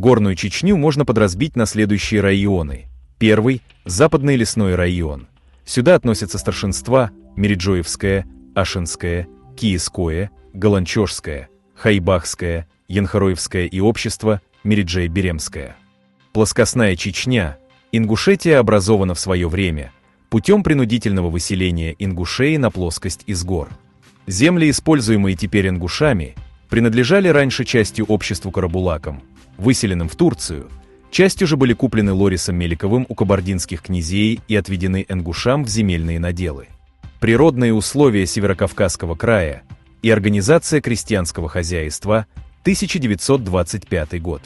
Горную Чечню можно подразбить на следующие районы. Первый – Западный лесной район. Сюда относятся старшинства Мериджоевское, Ашинское, Киевское, Галанчожское, Хайбахское, Янхароевское и общество Мериджей-Беремское. Плоскостная Чечня. Ингушетия образована в свое время путем принудительного выселения ингушей на плоскость из гор. Земли, используемые теперь ингушами, принадлежали раньше частью обществу карабулакам, выселенным в Турцию, частью же были куплены Лорисом Меликовым у кабардинских князей и отведены ингушам в земельные наделы. Природные условия Северокавказского края и организация крестьянского хозяйства, 1925 год.